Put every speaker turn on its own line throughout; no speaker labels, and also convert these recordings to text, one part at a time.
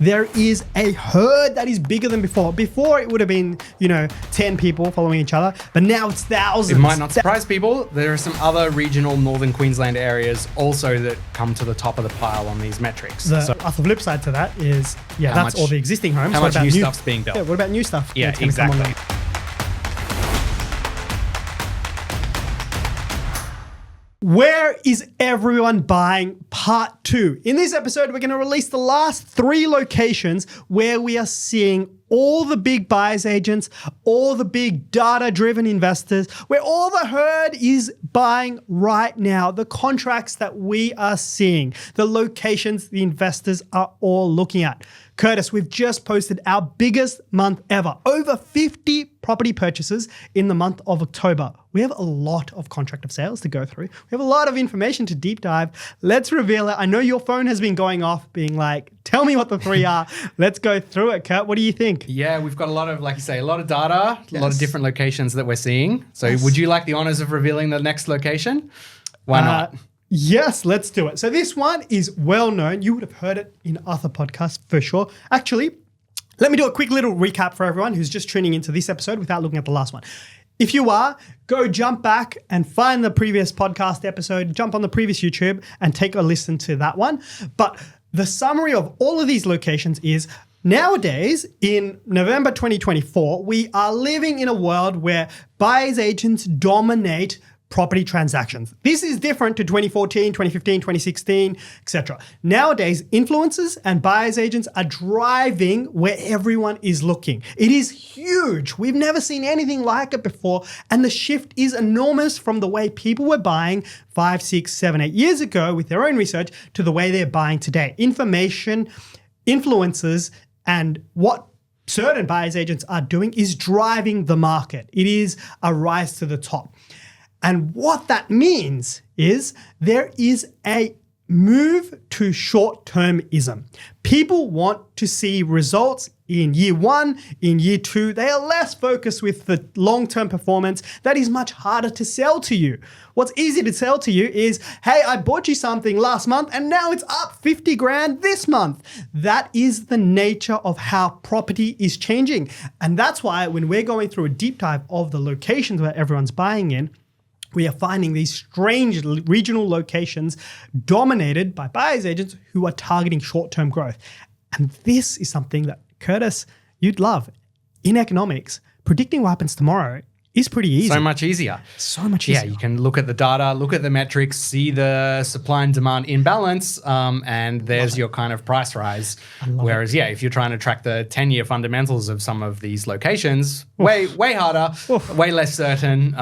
there is a herd that is bigger than before. Before it would have been, 10 people following each other, but now it's thousands.
It might not surprise people. There are some other regional northern Queensland areas also that come to the top of the pile on these metrics.
The flip side to that is, that's all the existing homes.
How much new stuff's being built?
Yeah, what about new stuff?
Yeah, exactly.
Where is everyone buying? Part 2. In this episode, we're going to release the last 3 locations where we are seeing all the big buyers agents, all the big data-driven investors, where all the herd is buying right now, the contracts that we are seeing, the locations the investors are all looking at. Curtis, we've just posted our biggest month ever. Over 50 property purchases in the month of October. We have a lot of contract of sales to go through. We have a lot of information to deep dive. Let's reveal it. I know your phone has been going off being like, tell me what the 3 are. Let's go through it, Kurt. What do you think?
Yeah, we've got a lot of, like you say, a lot of data, a lot of different locations that we're seeing. So would you like the honors of revealing the next location? Why not?
Yes, let's do it. So this one is well known. You would have heard it in other podcasts for sure. Actually, let me do a quick little recap for everyone who's just tuning into this episode without looking at the last one. If you are, go jump back and find the previous podcast episode, jump on the previous YouTube and take a listen to that one. But the summary of all of these locations is nowadays, in November 2024, we are living in a world where buyers agents dominate property transactions. This is different to 2014, 2015, 2016, etc. Nowadays, influencers and buyers agents are driving where everyone is looking. It is huge. We've never seen anything like it before, and the shift is enormous from the way people were buying 5, 6, 7, 8 years ago with their own research to the way they're buying today. Information, influencers, and what certain buyers agents are doing is driving the market. It is a rise to the top. And what that means is there is a move to short-termism. People want to see results in year 1, in year 2. They are less focused with the long-term performance. That is much harder to sell to you. What's easy to sell to you is, hey, I bought you something last month and now it's up 50 grand this month. That is the nature of how property is changing. And that's why when we're going through a deep dive of the locations where everyone's buying in, we are finding these strange regional locations dominated by buyers agents who are targeting short-term growth. And this is something that, Curtis, you'd love. In economics, predicting what happens tomorrow is pretty easy.
So much easier.
So much easier.
Yeah, you can look at the data, look at the metrics, see the supply and demand imbalance, and there's your kind of price rise. Whereas, if you're trying to track the 10-year fundamentals of some of these locations, way harder, way less certain.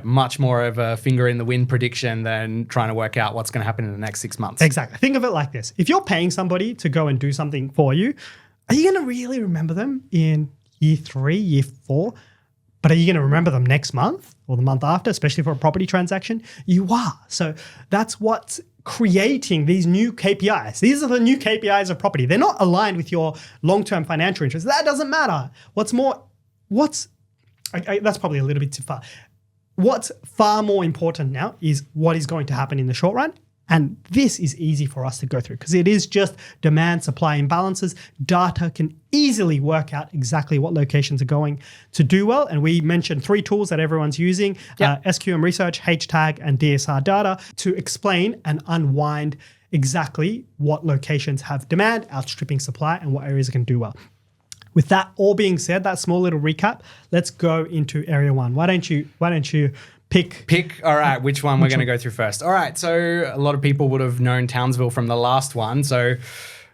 Much more of a finger in the wind prediction than trying to work out what's going to happen in the next 6 months.
Exactly. Think of it like this. If you're paying somebody to go and do something for you, are you going to really remember them in year 3, year 4? But are you going to remember them next month or the month after, especially for a property transaction? You are. So that's what's creating these new KPIs. These are the new KPIs of property. They're not aligned with your long-term financial interests. That doesn't matter. That's probably a little bit too far. What's far more important now is what is going to happen in the short run. And this is easy for us to go through because it is just demand, supply imbalances. Data can easily work out exactly what locations are going to do well. And we mentioned 3 tools that everyone's using, SQM Research, HTAG, and DSR data to explain and unwind exactly what locations have demand, outstripping supply, and what areas can do well. With that all being said, that small little recap, let's go into area 1. Why don't you pick?
All right, which one we're going to go through first. All right, so a lot of people would have known Townsville from the last one, so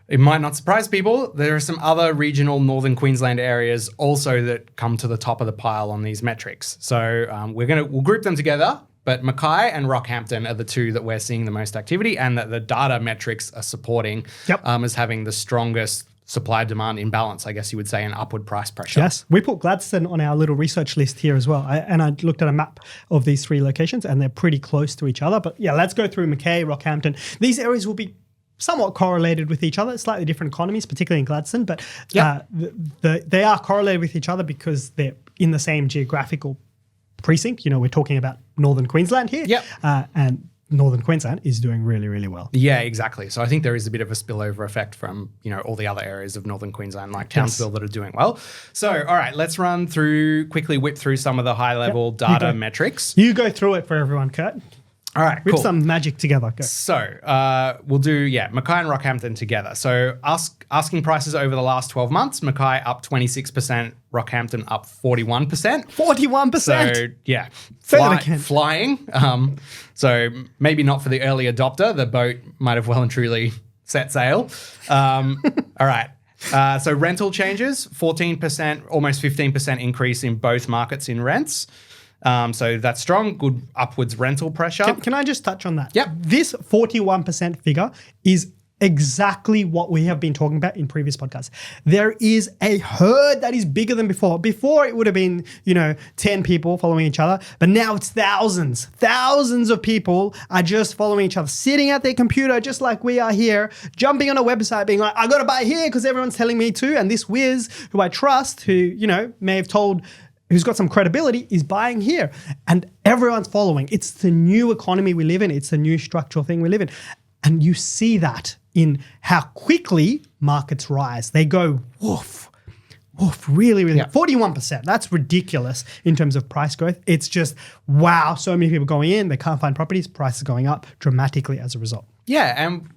it might not surprise people. There are some other regional northern Queensland areas also that come to the top of the pile on these metrics. So we'll group them together. But Mackay and Rockhampton are the 2 that we're seeing the most activity and that the data metrics are supporting as having the strongest supply-demand imbalance, I guess you would say, and upward price pressure.
Yes. We put Gladstone on our little research list here as well. I looked at a map of these 3 locations and they're pretty close to each other. But let's go through Mackay, Rockhampton. These areas will be somewhat correlated with each other, slightly different economies, particularly in Gladstone, but they are correlated with each other because they're in the same geographical precinct. We're talking about northern Queensland here. And Northern Queensland is doing really, really well.
Yeah, exactly. So I think there is a bit of a spillover effect from, all the other areas of Northern Queensland, like Townsville, that are doing well. So, all right, let's quickly whip through some of the high-level data metrics.
You go through it for everyone, Kurt.
All right,
Whip
cool.
some magic together. Go.
So we'll do, Mackay and Rockhampton together. So asking prices over the last 12 months, Mackay up 26%, Rockhampton up 41%.
41%?
So, yeah,
Say that again.
flying. So maybe not for the early adopter. The boat might have well and truly set sail. All right. So rental changes, 14%, almost 15% increase in both markets in rents. So that's strong, good upwards rental pressure.
Can I just touch on that?
Yep.
This 41% figure is exactly what we have been talking about in previous podcasts. There is a herd that is bigger than before. Before it would have been, 10 people following each other, but now it's thousands. Thousands of people are just following each other, sitting at their computer just like we are here, jumping on a website being like, I got to buy here because everyone's telling me to. And this whiz who I trust, who, may have told, who's got some credibility, is buying here. And everyone's following. It's the new economy we live in. It's the new structural thing we live in. And you see that in how quickly markets rise. They go woof, woof, really, really. 41%. That's ridiculous in terms of price growth. It's just, wow, so many people going in. They can't find properties. Prices going up dramatically as a result.
Yeah, and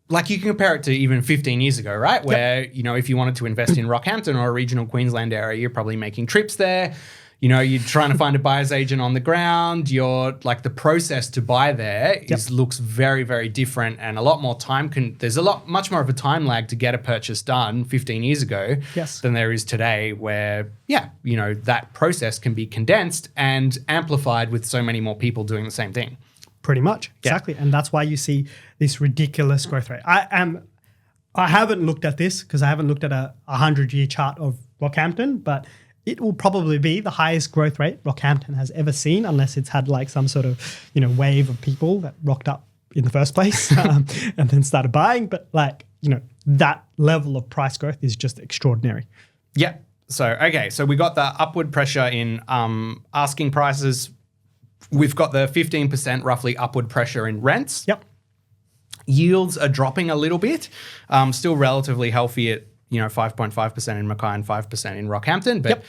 like you can compare it to even 15 years ago, right? Where, if you wanted to invest in Rockhampton or a regional Queensland area, you're probably making trips there. You're trying to find a buyer's agent on the ground. The process to buy there looks very, very different and a lot more time. There's much more of a time lag to get a purchase done 15 years ago than there is today where, that process can be condensed and amplified with so many more people doing the same thing.
Pretty much, exactly. And that's why you see this ridiculous growth rate. I haven't looked at this because I haven't looked at a 100-year chart of Rockhampton, but it will probably be the highest growth rate Rockhampton has ever seen, unless it's had like some sort of, wave of people that rocked up in the first place and then started buying. But that level of price growth is just extraordinary.
Yeah. So we got the upward pressure in asking prices. We've got the 15% roughly upward pressure in rents.
Yep.
Yields are dropping a little bit, still relatively healthy at 5.5% in Mackay and 5% in Rockhampton, but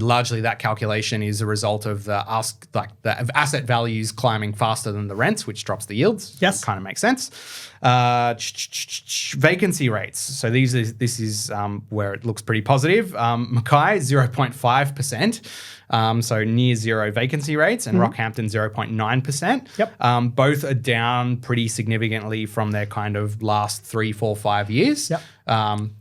largely that calculation is a result of the asset values climbing faster than the rents, which drops the yields.
Yes,
kind of makes sense. Vacancy rates. So this is where it looks pretty positive. Mackay 0.5%. So near zero vacancy rates, and Rockhampton 0.9%.
Yep.
Both are down pretty significantly from their kind of last 3, 4, 5 years.
Yep.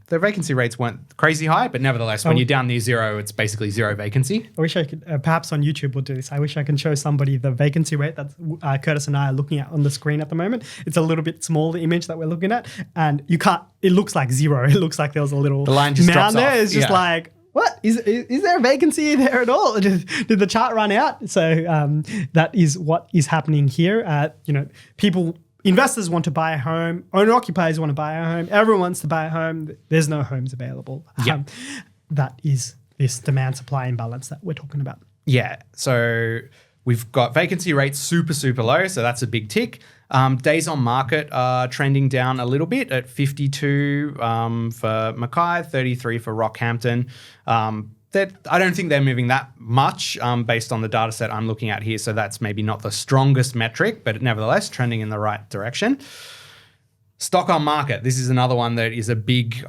Their vacancy rates weren't crazy high, but nevertheless, when you're down near zero, it's basically zero vacancy.
I wish I could, perhaps on YouTube we'll do this. I wish I can show somebody the vacancy rate that Curtis and I are looking at on the screen at the moment. It's a little bit small, the image that we're looking at, and you can't, it looks like zero. It looks like there was a little
the line just drops
there.
off.
It's just like, what? Is there a vacancy there at all? Did the chart run out? So that is what is happening here. Investors want to buy a home. Owner-occupiers want to buy a home. Everyone wants to buy a home. There's no homes available. That is this demand-supply imbalance that we're talking about. Yeah.
So we've got vacancy rates super, super low. So that's a big tick. Days on market are trending down a little bit at 52 for Mackay, 33 for Rockhampton. I don't think they're moving that much based on the data set I'm looking at here. So that's maybe not the strongest metric, but nevertheless trending in the right direction. Stock on market. This is another one that is a big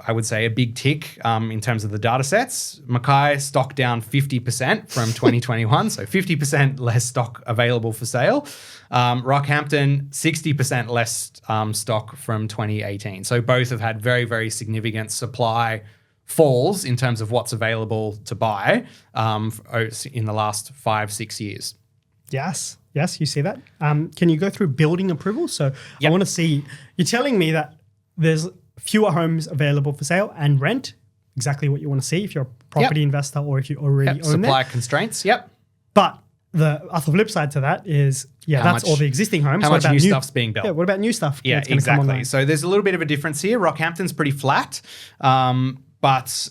tick in terms of the data sets. Mackay stock down 50% from 2021. So 50% less stock available for sale. Rockhampton, 60% less stock from 2018. So both have had very, very significant supply falls in terms of what's available to buy in the last 5-6 years.
Yes, you see that. Can you go through building approvals? So I want to see, you're telling me that there's fewer homes available for sale and rent, exactly what you want to see if you're a property investor or if you already own
supply
it.
Constraints,
But the other flip side to that is, that's all the existing homes.
How much new stuff's being built?
Yeah, what about new stuff?
Yeah, exactly. So there's a little bit of a difference here. Rockhampton's pretty flat. But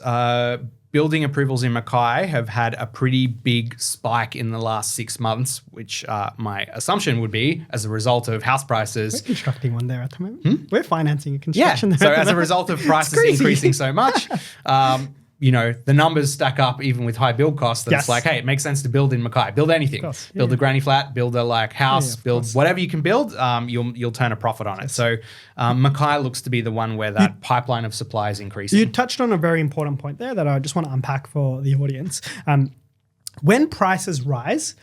building approvals in Mackay have had a pretty big spike in the last 6 months, which my assumption would be as a result of house prices.
We're constructing one there at the moment. We're financing a construction there.
So
at the
as a
moment.
result of prices increasing so much, the numbers stack up even with high build costs. That It's like, hey, it makes sense to build in Mackay. Build anything. Build a granny flat, build a house, build whatever you can build. You'll turn a profit on it. So Mackay looks to be the one where that pipeline of supply is increasing.
You touched on a very important point there that I just want to unpack for the audience. When prices rise,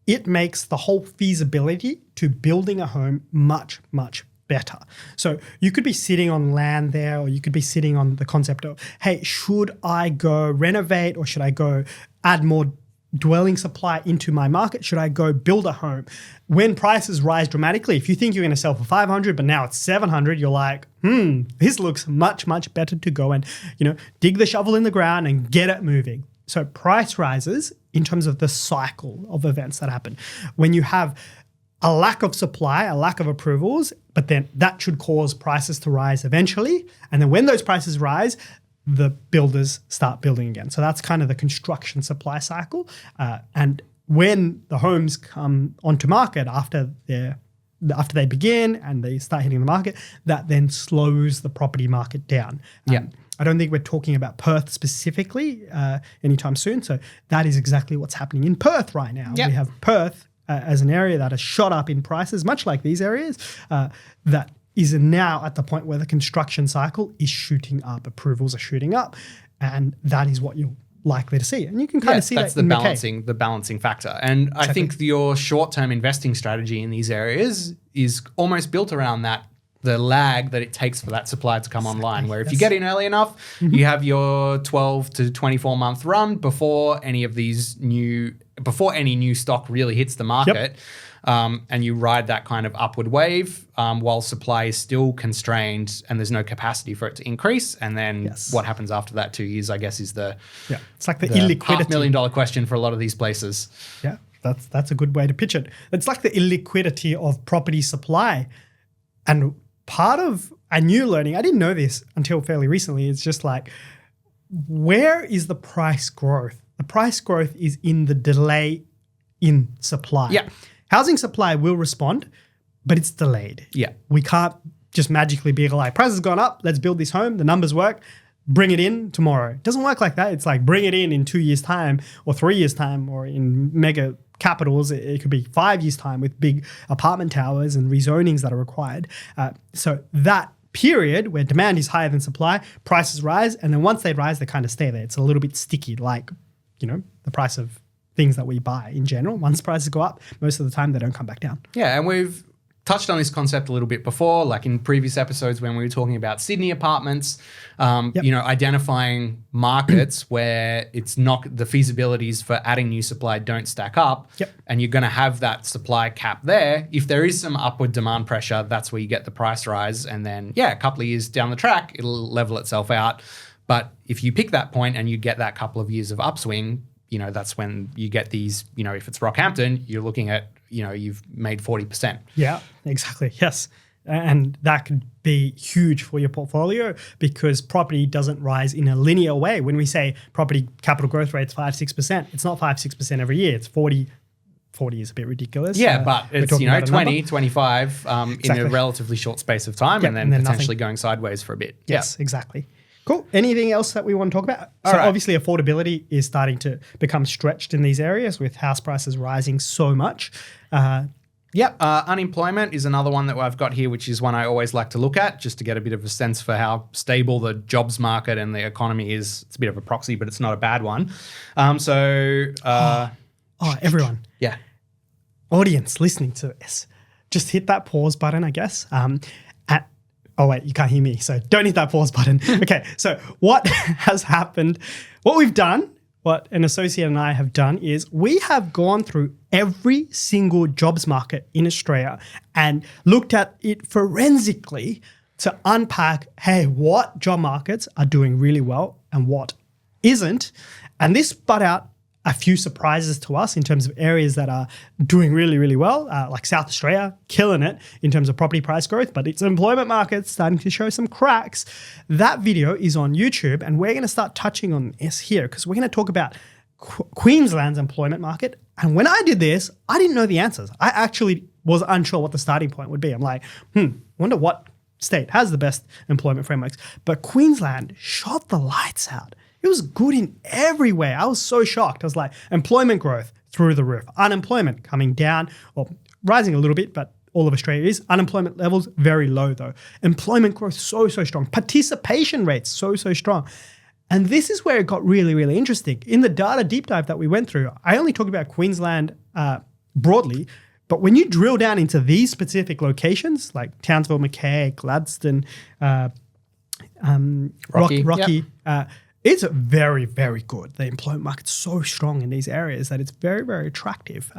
it makes the whole feasibility to building a home much, much better. So you could be sitting on land there, or you could be sitting on the concept of, hey, should I go renovate, or should I go add more dwelling supply into my market? Should I go build a home? When prices rise dramatically, if you think you're going to sell for 500, but now it's 700, you're like, this looks much, much better to go and, dig the shovel in the ground and get it moving. So price rises in terms of the cycle of events that happen. When you have a lack of supply, a lack of approvals, but then that should cause prices to rise eventually. And then when those prices rise, the builders start building again. So that's kind of the construction supply cycle. And when the homes come onto market after they begin and they start hitting the market, that then slows the property market down. I don't think we're talking about Perth specifically anytime soon. So that is exactly what's happening in Perth right now. We have Perth as an area that has shot up in prices, much like these areas, that is now at the point where the construction cycle is shooting up, approvals are shooting up, and that is what you're likely to see. And you can kind of see
that's
that in
the balancing factor. And I think your short-term investing strategy in these areas is almost built around the lag that it takes for that supply to come online, where if you get in early enough, you have your 12 to 24 month run before any new stock really hits the market. And you ride that kind of upward wave while supply is still constrained and there's no capacity for it to increase. And then what happens after that 2 years, I guess, is
it's like the illiquidity.
$500,000 question for a lot of these places.
Yeah, that's a good way to pitch it. It's like the illiquidity of property supply. And part of a new learning, I didn't know this until fairly recently, it's just like, where is the price growth? The price growth is in the delay in supply. Housing supply will respond, but it's delayed. We can't just magically be like, price has gone up, let's build this home, the numbers work, bring it in tomorrow. It doesn't work like that. It's like bring it in 2 years' time or 3 years' time, or in mega capitals, it could be 5 years' time with big apartment towers and rezonings that are required. So that period where demand is higher than supply, prices rise, and then once they rise, they kind of stay there. It's a little bit sticky, like, the price of things that we buy in general. Once prices go up, most of the time they don't come back down.
Yeah, and we've touched on this concept a little bit before, like in previous episodes when we were talking about Sydney apartments, identifying markets where it's not the feasibilities for adding new supply don't stack up, and you're going to have that supply cap there. If there is some upward demand pressure, that's where you get the price rise, and then a couple of years down the track, it'll level itself out. But if you pick that point and you get that couple of years of upswing, that's when you get these, if it's Rockhampton, you're looking at, you've made 40%.
Yeah, exactly. Yes. And that could be huge for your portfolio because property doesn't rise in a linear way. When we say property capital growth rate's 5-6%, it's not 5-6% every year. It's 40. 40 is a bit ridiculous.
Yeah, but it's 20, 25 in a relatively short space of time, and then potentially going sideways for a bit.
Yes, exactly. Cool. Anything else that we want to talk about? Obviously affordability is starting to become stretched in these areas with house prices rising so much.
Unemployment is another one that I've got here, which is one I always like to look at just to get a bit of a sense for how stable the jobs market and the economy is. It's a bit of a proxy, but it's not a bad one.
Everyone.
Yeah.
Audience listening to this, just hit that pause button, I guess. Oh, wait, you can't hear me, so don't hit that pause button. Okay, so what has happened, what we've done, what an associate and I have done is we have gone through every single jobs market in Australia and looked at it forensically to unpack, hey, what job markets are doing really well and what isn't. And this spun out a few surprises to us in terms of areas that are doing really, really well, like South Australia, killing it in terms of property price growth, but its employment market's starting to show some cracks. That video is on YouTube, and we're going to start touching on this here because we're going to talk about Queensland's employment market. And when I did this, I didn't know the answers. I actually was unsure what the starting point would be. I'm like, wonder what state has the best employment frameworks. But Queensland shot the lights out. It was good in every way. I was so shocked. I was like, employment growth through the roof. Unemployment coming down, or rising a little bit, but all of Australia is. Unemployment levels very low though. Employment growth so strong. Participation rates so strong. And this is where it got really, really interesting. In the data deep dive that we went through, I only talked about Queensland broadly, but when you drill down into these specific locations, like Townsville, Mackay, Gladstone, Rocky, it's very, very good. The employment market's so strong in these areas that it's very, very attractive.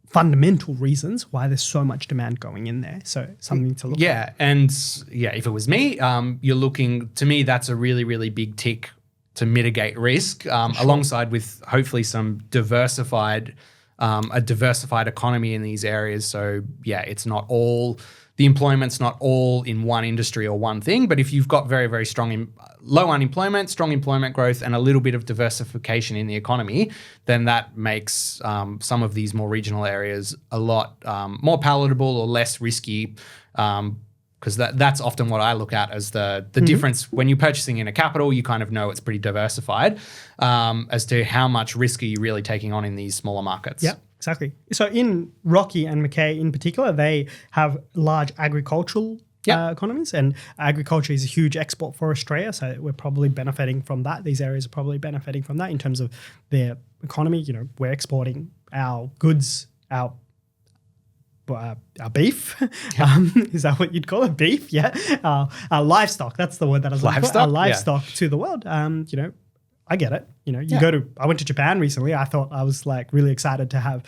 Fundamental reasons why there's so much demand going in there. So something to look at.
And if it was me, you're looking, to me, that's a really, really big tick to mitigate risk, alongside with hopefully some a diversified economy in these areas. So it's not all, the employment's not all in one industry or one thing, but if you've got very, very strong, low unemployment, strong employment growth, and a little bit of diversification in the economy, then that makes some of these more regional areas a lot more palatable or less risky, because that's often what I look at as the difference. When you're purchasing in a capital, you kind of know it's pretty diversified as to how much risk are you really taking on in these smaller markets.
Yeah. Exactly. So in Rocky and Mackay in particular, they have large agricultural economies, and agriculture is a huge export for Australia. So we're probably benefiting from that. These areas are probably benefiting from that in terms of their economy. You know, we're exporting our goods, our beef. Is that what you'd call it? Beef? Yeah. Our livestock. That's the word that I was looking for. Our livestock to the world. I get it. I went to Japan recently. I thought I was like really excited to have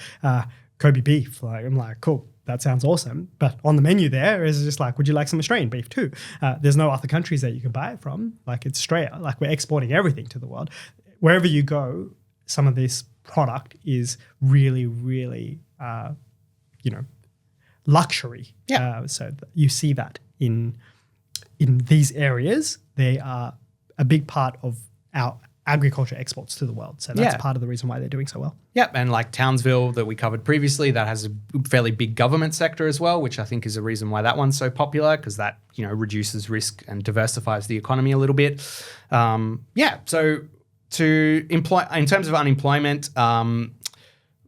Kobe beef. Like, I'm like, cool, that sounds awesome. But on the menu there is just like, would you like some Australian beef too? There's no other countries that you can buy it from. Like, it's Australia. Like, we're exporting everything to the world. Wherever you go, some of this product is really, really, luxury. Yeah. So you see that in these areas. They are a big part of our agriculture exports to the world. So that's part of the reason why they're doing so well.
Yep. And like Townsville that we covered previously, that has a fairly big government sector as well, which I think is a reason why that one's so popular, because that, reduces risk and diversifies the economy a little bit. So in terms of unemployment,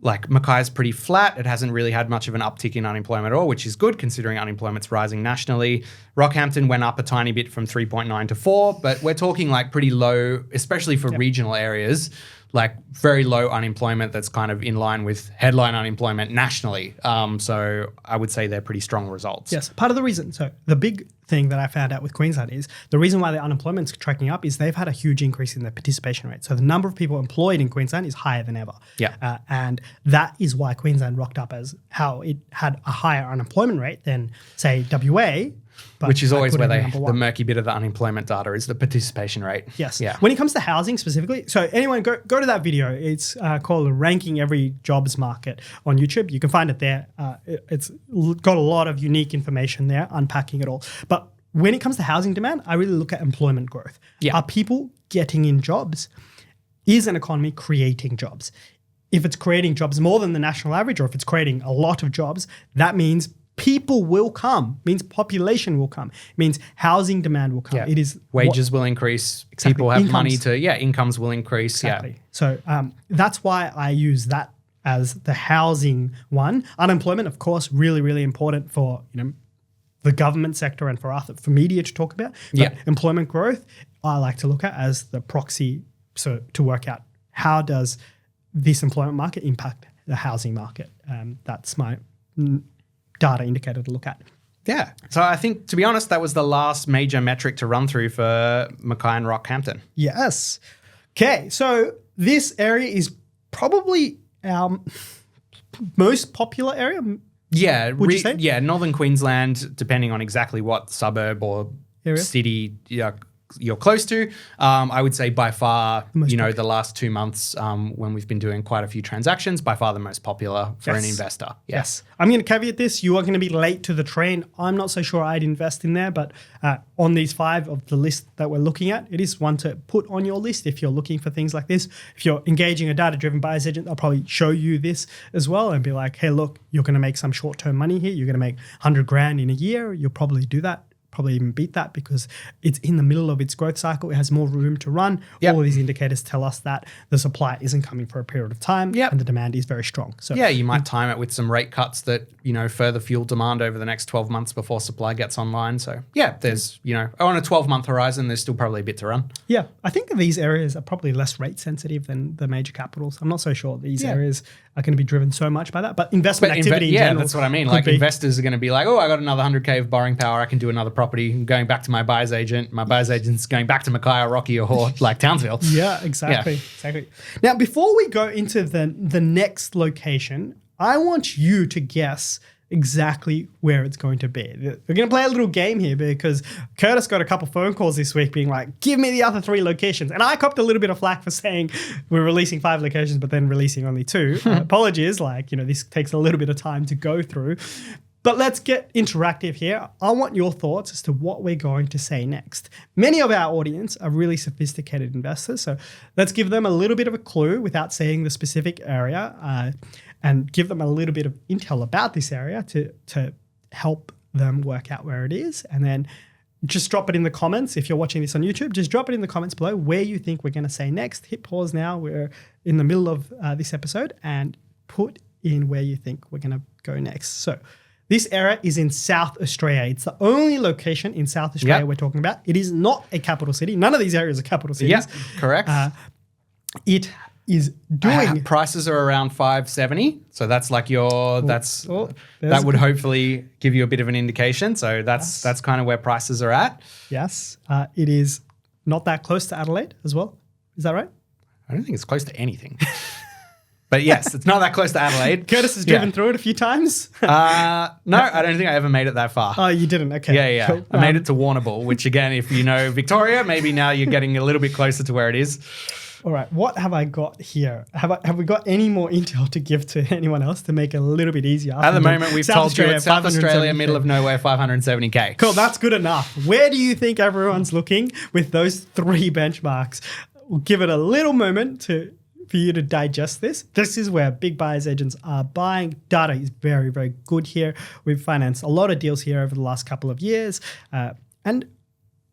like Mackay's pretty flat. It hasn't really had much of an uptick in unemployment at all, which is good considering unemployment's rising nationally. Rockhampton went up a tiny bit from 3.9 to 4, but we're talking like pretty low, especially for regional areas, like very low unemployment that's kind of in line with headline unemployment nationally. So I would say they're pretty strong results.
Yes, part of the reason. So the big thing that I found out with Queensland is the reason why their unemployment's tracking up is they've had a huge increase in their participation rate. So the number of people employed in Queensland is higher than ever.
Yeah.
And that is why Queensland rocked up as how it had a higher unemployment rate than, say, WA.
Which is always where the murky bit of the unemployment data is, the participation rate.
Yes.
Yeah.
When it comes to housing specifically, so anyone go to that video. It's called Ranking Every Jobs Market on YouTube. You can find it there. It's got a lot of unique information there, unpacking it all. But when it comes to housing demand, I really look at employment growth.
Yeah.
Are people getting in jobs? Is an economy creating jobs? If it's creating jobs more than the national average, or if it's creating a lot of jobs, that means people will come, means population will come, means housing demand will come.
Yeah.
It is
wages will increase.
Exactly.
People have
Incomes.
money to, incomes will increase.
Exactly.
Yeah.
So that's why I use that as the housing one. Unemployment, of course, really, really important for the government sector and for media to talk about. But employment growth, I like to look at as the proxy, so to work out how does this employment market impact the housing market. That's my data indicator to look at.
Yeah. So I think, to be honest, that was the last major metric to run through for Mackay and Rockhampton.
Yes. Okay. So this area is probably our most popular area.
Yeah.
Would you say?
Yeah. Northern Queensland, depending on exactly what suburb or
area?
city you're close to. I would say by far,
most
the last 2 months when we've been doing quite a few transactions, by far the most popular for an investor.
Yes. I'm going to caveat this. You are going to be late to the train. I'm not so sure I'd invest in there, but on these 5 of the list that we're looking at, it is one to put on your list if you're looking for things like this. If you're engaging a data-driven buyer's agent, they'll probably show you this as well and be like, hey, look, you're going to make some short-term money here. You're going to make 100 grand in a year. You'll probably do that. Probably even beat that because it's in the middle of its growth cycle. It has more room to run. All of these indicators tell us that the supply isn't coming for a period of time and the demand is very strong. So
you might time it with some rate cuts that, further fuel demand over the next 12 months before supply gets online. So there's, on a 12-month horizon, there's still probably a bit to run.
Yeah, I think these areas are probably less rate sensitive than the major capitals. I'm not so sure these areas are going to be driven so much by that, but investment activity in general.
That's what I mean. Like investors are going to be like, oh, I got another 100K of borrowing power. I can do another property. I'm going back to my buyer's agent. My buyer's agent's going back to Mackay or Rocky or like Townsville.
Yeah, exactly. Now, before we go into the next location, I want you to guess exactly where it's going to be. We're going to play a little game here because Curtis got a couple phone calls this week being like, give me the other 3 locations. And I copped a little bit of flack for saying we're releasing 5 locations, but then releasing only 2. Apologies, this takes a little bit of time to go through. But let's get interactive here. I want your thoughts as to what we're going to say next. Many of our audience are really sophisticated investors, so let's give them a little bit of a clue without saying the specific area and give them a little bit of intel about this area to help them work out where it is. And then just drop it in the comments. If you're watching this on YouTube, just drop it in the comments below where you think we're going to say next. Hit pause now. We're in the middle of this episode and put in where you think we're going to go next. So this area is in South Australia. It's the only location in South Australia we're talking about. It is not a capital city. None of these areas are capital cities.
Yeah, correct.
It is doing...
prices are around 570. So that's like that would hopefully give you a bit of an indication. So that's kind of where prices are at.
Yes. It is not that close to Adelaide as well. Is that right?
I don't think it's close to anything. But yes, it's not that close to Adelaide.
Curtis has driven through it a few times.
No, I don't think I ever made it that far.
Oh, you didn't? Okay.
Yeah. Cool. I made it to Warrnambool, which again, if you know Victoria, maybe now you're getting a little bit closer to where it is.
All right, what have I got here? Have we got any more intel to give to anyone else to make it a little bit easier?
At the moment, we've told you it's South Australia, middle of nowhere, 570K.
Cool, that's good enough. Where do you think everyone's looking with those 3 benchmarks? We'll give it a little moment for you to digest this. This is where big buyers agents are buying. Data is very, very good here. We've financed a lot of deals here over the last couple of years. And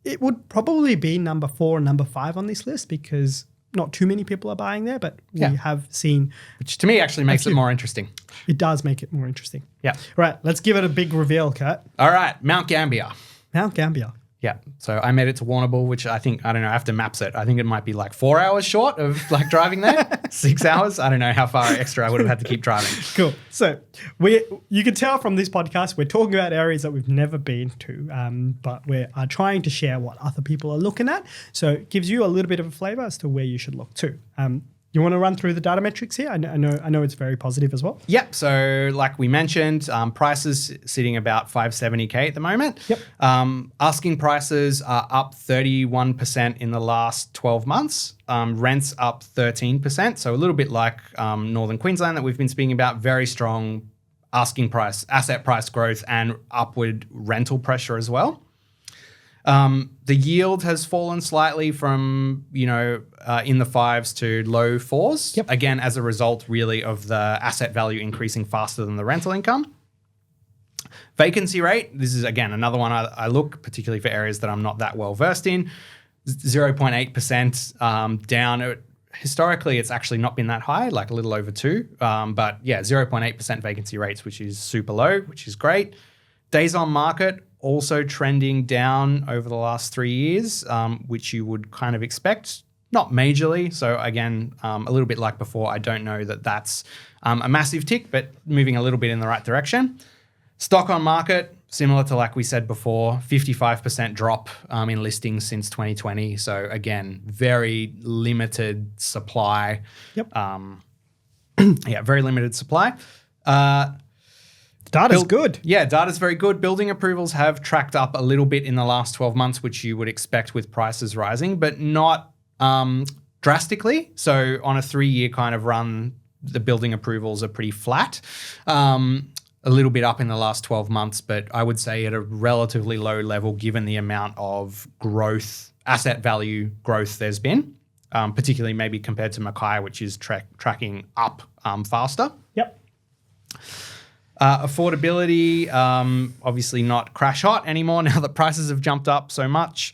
it would probably be number 4 and number 5 on this list because not too many people are buying there, but we have seen...
Which to me actually makes it more interesting.
It does make it more interesting.
Yeah.
Right, let's give it a big reveal, Kurt.
All right, Mount Gambier.
Mount Gambier.
Yeah, so I made it to Warrnambool, which I have to maps it. I think it might be like 4 hours short of like driving there, 6 hours. I don't know how far extra I would have had to keep driving.
Cool. So you can tell from this podcast, we're talking about areas that we've never been to, but we are trying to share what other people are looking at. So it gives you a little bit of a flavor as to where you should look to. You want to run through the data metrics here? I know it's very positive as well.
Yep. So like we mentioned, prices sitting about 570K at the moment.
Yep.
Asking prices are up 31% in the last 12 months. Rents up 13%. So a little bit like Northern Queensland that we've been speaking about. Very strong asking price, asset price growth and upward rental pressure as well. The yield has fallen slightly from, in the 5s to low 4s.
Yep.
Again, as a result, really, of the asset value increasing faster than the rental income. Vacancy rate, this is, again, another one I look, particularly for areas that I'm not that well versed in. 0.8% down. Historically, it's actually not been that high, like a little over 2. But yeah, 0.8% vacancy rates, which is super low, which is great. Days on market, also trending down over the last 3 years, which you would kind of expect, not majorly. So again, a little bit like before, I don't know that that's a massive tick, but moving a little bit in the right direction. Stock on market, similar to like we said before, 55% drop in listings since 2020. So again, very limited supply.
Yep.
Very limited supply.
Data's good.
Yeah, data's very good. Building approvals have tracked up a little bit in the last 12 months, which you would expect with prices rising, but not drastically. So on a 3-year kind of run, the building approvals are pretty flat. A little bit up in the last 12 months, but I would say at a relatively low level given the amount of growth, asset value growth there's been, particularly maybe compared to Mackay, which is tracking up faster.
Yep.
Affordability, obviously not crash hot anymore now that prices have jumped up so much.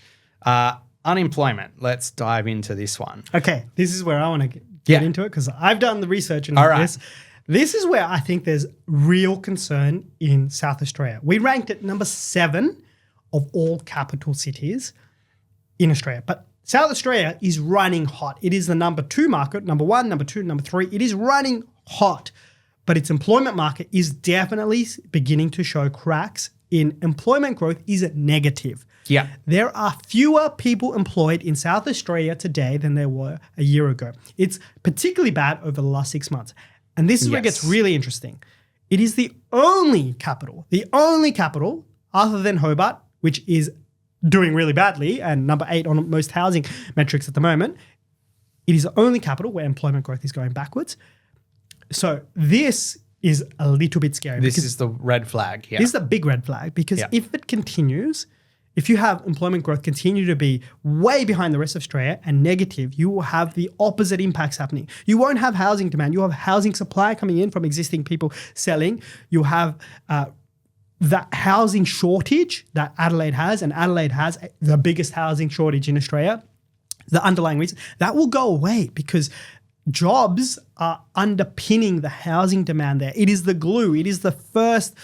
Unemployment, let's dive into this one.
Okay, this is where I want to get into it because I've done the research into this. This is where I think there's real concern in South Australia. We ranked it number 7 of all capital cities in Australia. But South Australia is running hot. It is the number 2 market, number 1, number 2, number 3. It is running hot. But its employment market is definitely beginning to show cracks in employment growth is negative.
Yeah.
There are fewer people employed in South Australia today than there were a year ago. It's particularly bad over the last 6 months. And this is where it gets really interesting. It is the only capital other than Hobart, which is doing really badly and number 8 on most housing metrics at the moment. It is the only capital where employment growth is going backwards. So this is a little bit scary.
This is the red flag. Yeah.
This is the big red flag because if it continues, if you have employment growth continue to be way behind the rest of Australia and negative, you will have the opposite impacts happening. You won't have housing demand. You'll have housing supply coming in from existing people selling. You'll have that housing shortage that Adelaide has, and Adelaide has the biggest housing shortage in Australia. The underlying reason, that will go away because jobs are underpinning the housing demand there. It is the glue. It is the first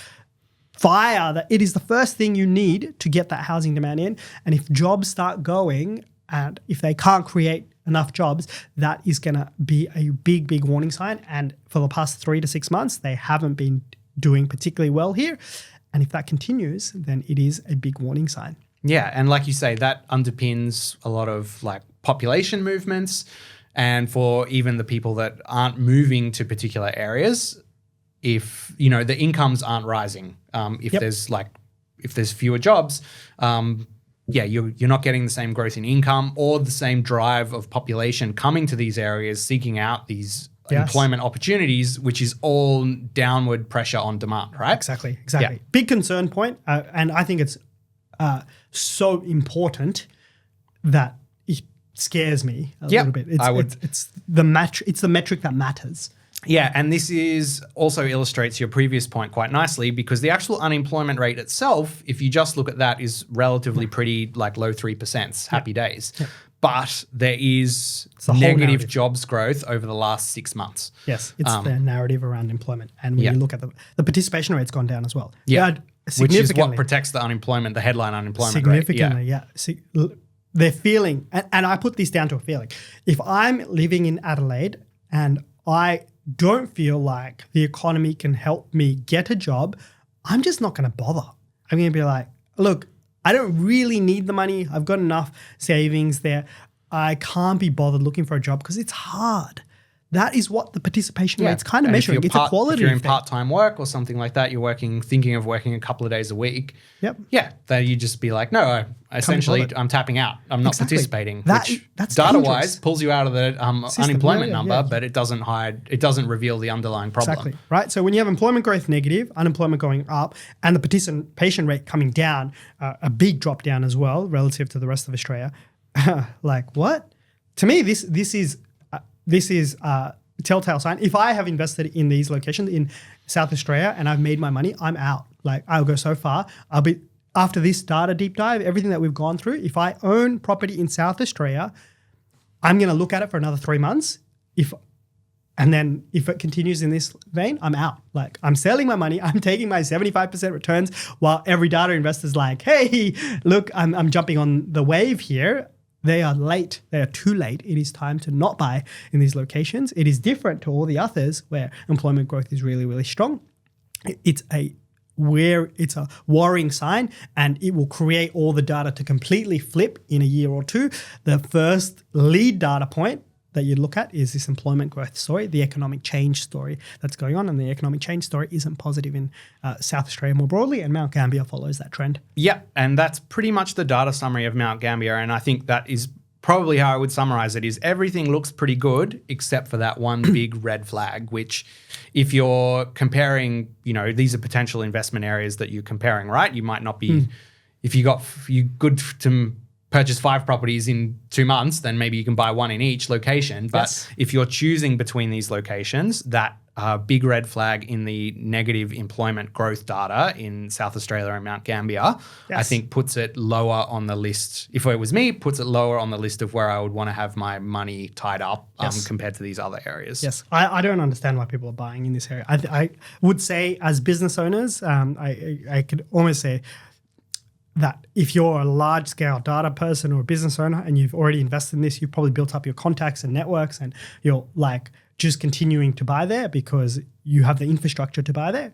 it is the first thing you need to get that housing demand in. And if jobs start going and if they can't create enough jobs, that is going to be a big, big warning sign. And for the past 3 to 6 months, they haven't been doing particularly well here. And if that continues, then it is a big warning sign.
Yeah. And like you say, that underpins a lot of like population movements. And for even the people that aren't moving to particular areas, if the incomes aren't rising, if there's fewer jobs, you're not getting the same growth in income or the same drive of population coming to these areas, seeking out these employment opportunities, which is all downward pressure on demand, right?
Exactly. Yeah. Big concern point, and I think it's so important that it scares me a little bit. It's the metric that matters.
Yeah, and this also illustrates your previous point quite nicely because the actual unemployment rate itself, if you just look at that, is relatively pretty like low 3%, happy days. Yeah. But there is negative jobs growth over the last 6 months.
Yes, it's the narrative around employment. And when you look at the participation rate's gone down as well.
Yeah, which is what protects the unemployment, the headline unemployment rate.
Significantly, yeah. They're feeling, and I put this down to a feeling. If I'm living in Adelaide and I don't feel like the economy can help me get a job, I'm just not going to bother. I'm going to be like, look, I don't really need the money. I've got enough savings there. I can't be bothered looking for a job because it's hard. That is what the participation rate's kind of measuring. It's a quality.
If you're in part-time work or something like that, you're thinking of working a couple of days a week.
Yep.
Yeah. Then you just be like, no, I'm tapping out. I'm not participating.
That's
data-wise pulls you out of the unemployment number, but it doesn't reveal the underlying problem.
Exactly. Right. So when you have employment growth negative, unemployment going up, and the participation rate coming down, a big drop down as well relative to the rest of Australia. Like what? To me, this is a telltale sign. If I have invested in these locations in South Australia and I've made my money, I'm out. Like I'll go so far. After this data deep dive, everything that we've gone through, if I own property in South Australia, I'm going to look at it for another 3 months. If it continues in this vein, I'm out. Like I'm selling my money. I'm taking my 75% returns while every data investor's like, hey, look, I'm jumping on the wave here. They are late. They are too late. It is time to not buy in these locations. It is different to all the others where employment growth is really, really strong. It's a worrying sign, and it will create all the data to completely flip in a year or two. The first lead data point that you look at is this employment growth story, the economic change story that's going on. And the economic change story isn't positive in South Australia more broadly, and Mount Gambier follows that trend.
Yeah, and that's pretty much the data summary of Mount Gambier. And I think that is probably how I would summarize it, is everything looks pretty good except for that one big red flag, which if you're comparing, these are potential investment areas that you're comparing, right? You might not be, if you good to purchase 5 properties in 2 months, then maybe you can buy 1 in each location. But if you're choosing between these locations, that big red flag in the negative employment growth data in South Australia and Mount Gambier, I think puts it lower on the list. If it was me, puts it lower on the list of where I would want to have my money tied up compared to these other areas.
Yes, I don't understand why people are buying in this area. I would say as business owners, I could almost say that if you're a large-scale data person or a business owner and you've already invested in this, you've probably built up your contacts and networks, and you're just continuing to buy there because you have the infrastructure to buy there.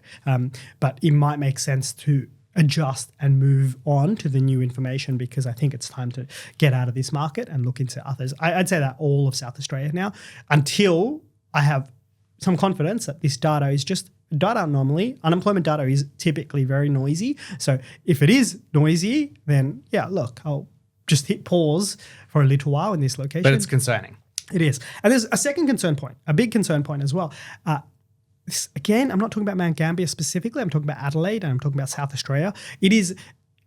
But it might make sense to adjust and move on to the new information, because I think it's time to get out of this market and look into others. I'd say that all of South Australia now, until I have some confidence that this data is just data anomaly. Unemployment data is typically very noisy. So if it is noisy, then I'll just hit pause for a little while in this location.
But it's concerning.
It is. And there's a second concern point, a big concern point as well. Again, I'm not talking about Mount Gambier specifically. I'm talking about Adelaide, and I'm talking about South Australia. It is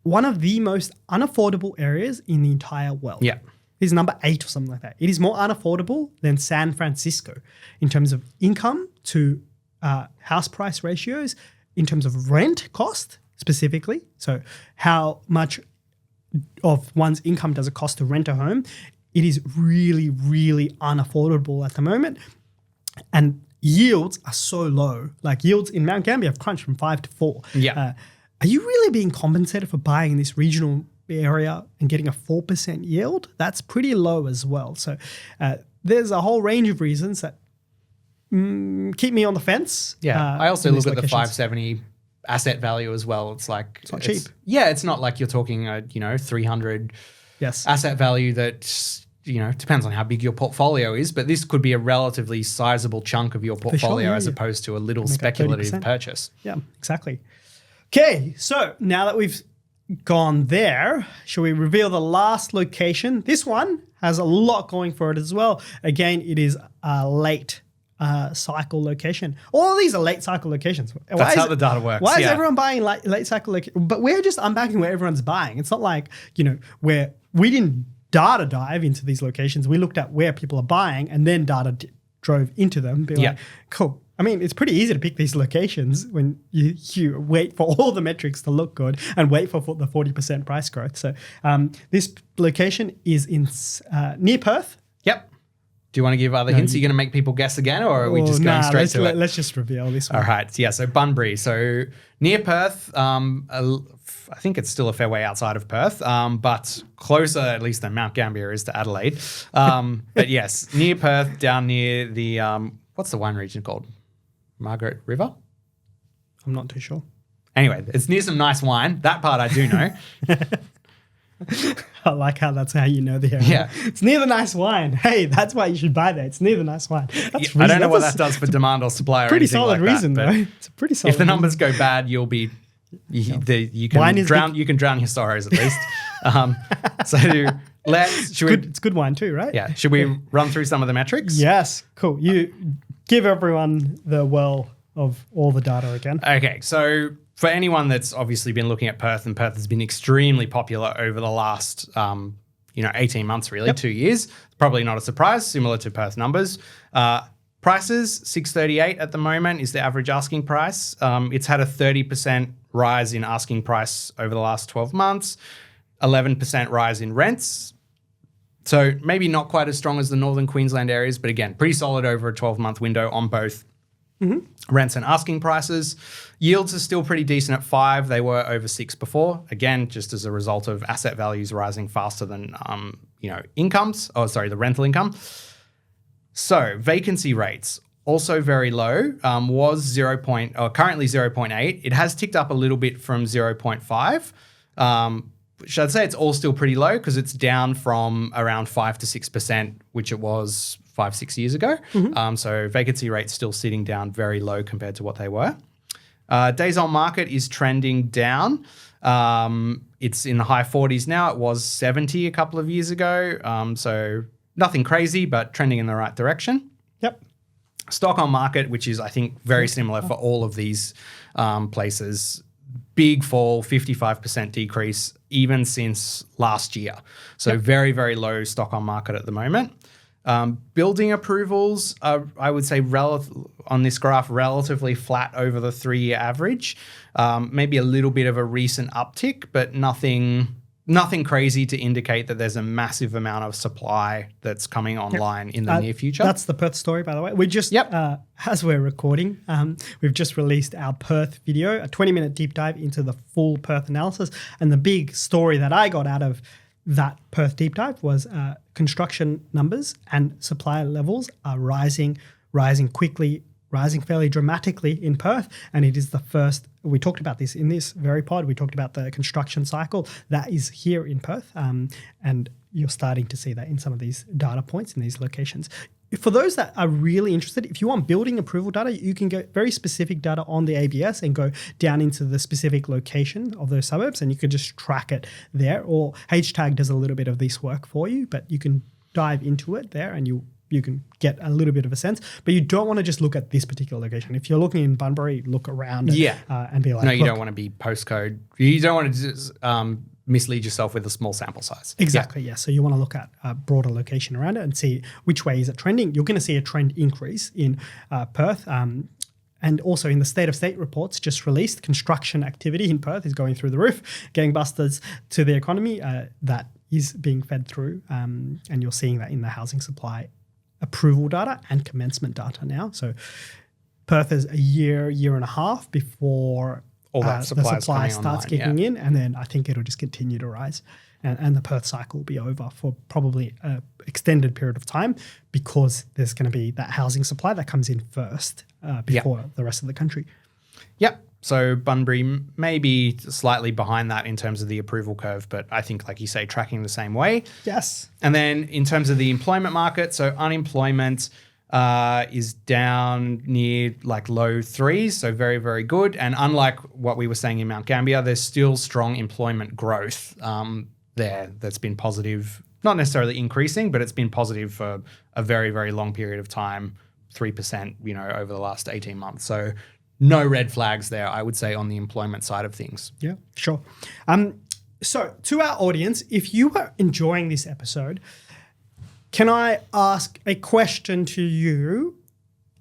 one of the most unaffordable areas in the entire world.
Yeah.
It is number 8 or something like that. It is more unaffordable than San Francisco in terms of income to house price ratios, in terms of rent cost specifically. So how much of one's income does it cost to rent a home? It is really, really unaffordable at the moment. And yields are so low. Like yields in Mount Gambier have crunched from 5 to 4.
Yeah.
Are you really being compensated for buying in this regional area and getting a 4% yield? That's pretty low as well. So there's a whole range of reasons that keep me on the fence.
Yeah. I also look at the 570 asset value as well. It's like
it's not cheap.
Yeah, it's not like you're talking 300 asset value that depends on how big your portfolio is, but this could be a relatively sizable chunk of your portfolio as opposed to a little speculative purchase.
Yeah, exactly. Okay, so now that we've gone there, shall we reveal the last location? This one has a lot going for it as well. Again, it is a late cycle location. All of these are late cycle locations.
That's how the data works.
Why is everyone buying late cycle locations? But we're just unpacking where everyone's buying. It's not like, where we didn't data dive into these locations. We looked at where people are buying and then data drove into them. Like, cool. I mean, it's pretty easy to pick these locations when you wait for all the metrics to look good and wait for the 40% price growth. So this location is in near Perth.
Yep. Do you want to give other hints? Are you going to make people guess again, or are we just going straight to it?
Let's just reveal this one.
All right. Yeah, so Bunbury. So near Perth, I think it's still a fair way outside of Perth, but closer at least than Mount Gambier is to Adelaide. But yes, near Perth, down near the, what's the wine region called? Margaret River?
I'm not too sure.
Anyway, it's near some nice wine. That part I do know.
I like how that's how you know the area.
Yeah.
It's near the nice wine. Hey, that's why you should buy there. It's near the nice wine.
I don't know what that does for demand or supply or
pretty
anything
solid
like
reason,
that,
though. It's a pretty solid
if the numbers go bad, you'll be... You can drown your sorrows at least.
It's good wine too, right?
Yeah. Should we run through some of the metrics?
Yes. Cool. You give everyone the well of all the data again.
Okay. So for anyone that's obviously been looking at Perth, and Perth has been extremely popular over the last 18 months, really, 2 years. Probably not a surprise, similar to Perth numbers. Prices, $638 at the moment is the average asking price. It's had a 30% rise in asking price over the last 12 months, 11% rise in rents. So maybe not quite as strong as the Northern Queensland areas, but again, pretty solid over a 12-month window on both rents and asking prices. Yields are still pretty decent at 5. They were over 6 before. Again, just as a result of asset values rising faster than the rental income. So vacancy rates also very low. Was currently 0.8. It has ticked up a little bit from 0.5. Which I'd say it's all still pretty low because it's down from around 5 to 6%, which it was 5-6 years ago. So vacancy rates still sitting down very low compared to what they were. Days on market is trending down. It's in the high 40s now. It was 70 a couple of years ago. So nothing crazy, but trending in the right direction.
Yep.
Stock on market, which is, I think, very similar for all of these places. Big fall, 55% decrease, even since last year. So very, very low stock on market at the moment. Building approvals are, I would say, on this graph, relatively flat over the 3-year average. Maybe a little bit of a recent uptick, but nothing crazy to indicate that there's a massive amount of supply that's coming online in the near future.
That's the Perth story, by the way. We just, as we're recording, we've just released our Perth video, a 20-minute deep dive into the full Perth analysis. And the big story that I got out of that Perth deep dive was construction numbers and supply levels are rising quickly, rising fairly dramatically in Perth. And it is the first, we talked about this in this very pod, we talked about the construction cycle that is here in Perth. And you're starting to see that in some of these data points in these locations. For those that are really interested, if you want building approval data, you can get very specific data on the ABS and go down into the specific location of those suburbs, and you can just track it there. Or HTAG does a little bit of this work for you, but you can dive into it there and you can get a little bit of a sense. But you don't want to just look at this particular location. If you're looking in Bunbury, look around and be like,
no, you don't want to be postcode. You don't want to just mislead yourself with a small sample size.
Exactly, yeah. So you want to look at a broader location around it and see which way is it trending. You're going to see a trend increase in Perth. And also in the State of State reports just released, construction activity in Perth is going through the roof, gangbusters to the economy. That is being fed through. And you're seeing that in the housing supply approval data and commencement data now. So Perth is a year and a half before
all that
the supply starts
online,
kicking in, and then I think it'll just continue to rise. And the Perth cycle will be over for probably an extended period of time because there's going to be that housing supply that comes in first before the rest of the country.
Yep. So Bunbury may be slightly behind that in terms of the approval curve, but I think, like you say, tracking the same way.
Yes.
And then in terms of the employment market, so unemployment is down near like low 3s, so very, very good. And unlike what we were saying in Mount Gambier, there's still strong employment growth there that's been positive, not necessarily increasing, but it's been positive for a very, very long period of time, 3%, over the last 18 months. So no red flags there, I would say, on the employment side of things.
Yeah, sure. So to our audience, if you are enjoying this episode, can I ask a question to you?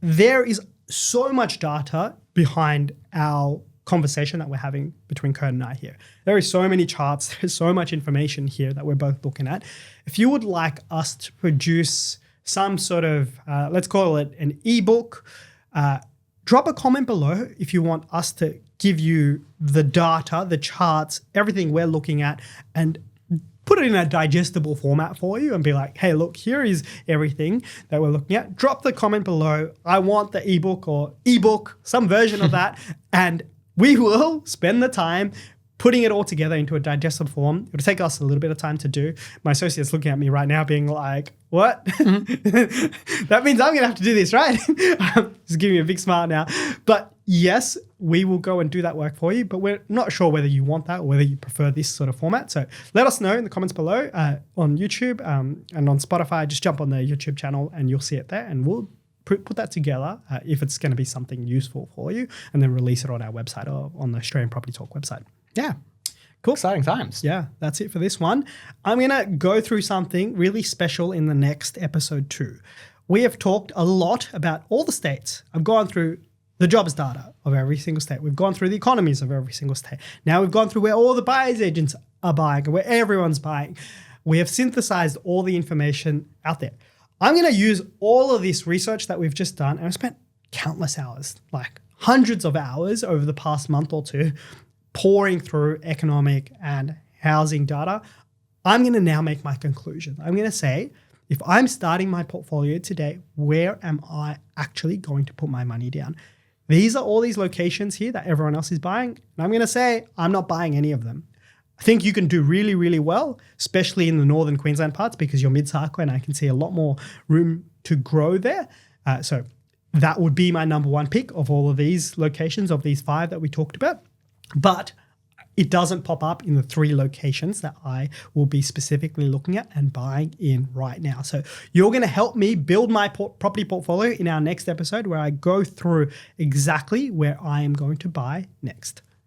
There is so much data behind our conversation that we're having between Kurt and I here. There is so many charts, there's so much information here that we're both looking at. If you would like us to produce some sort of, let's call it an ebook, drop a comment below if you want us to give you the data, the charts, everything we're looking at, and put it in a digestible format for you and be like, hey, look, here is everything that we're looking at. Drop the comment below. I want the ebook or ebook, some version of that. And we will spend the time putting it all together into a digestible form. It'll take us a little bit of time to do. My associate's looking at me right now being like, what? That means I'm going to have to do this, right? He's giving me a big smile now. But yes, we will go and do that work for you, but we're not sure whether you want that or whether you prefer this sort of format. So let us know in the comments below on YouTube and on Spotify. Just jump on the YouTube channel and you'll see it there, and we'll put that together if it's going to be something useful for you, and then release it on our website or on the Australian Property Talk website.
Yeah. Cool. Exciting times.
Yeah, that's it for this one. I'm going to go through something really special in the next episode too. We have talked a lot about all the states. I've gone through the jobs data of every single state. We've gone through the economies of every single state. Now we've gone through where all the buyers agents are buying and where everyone's buying. We have synthesized all the information out there. I'm going to use all of this research that we've just done, and I've spent countless hours, like hundreds of hours over the past month or two, pouring through economic and housing data. I'm going to now make my conclusion. I'm going to say, if I'm starting my portfolio today, where am I actually going to put my money down? These are all these locations here that everyone else is buying. And I'm going to say, I'm not buying any of them. I think you can do really, really well, especially in the northern Queensland parts because you're mid-cycle and I can see a lot more room to grow there. So that would be my number one pick of all of these locations, of these 5 that we talked about. But it doesn't pop up in the 3 locations that I will be specifically looking at and buying in right now. So you're going to help me build my property portfolio in our next episode, where I go through exactly where I am going to buy next.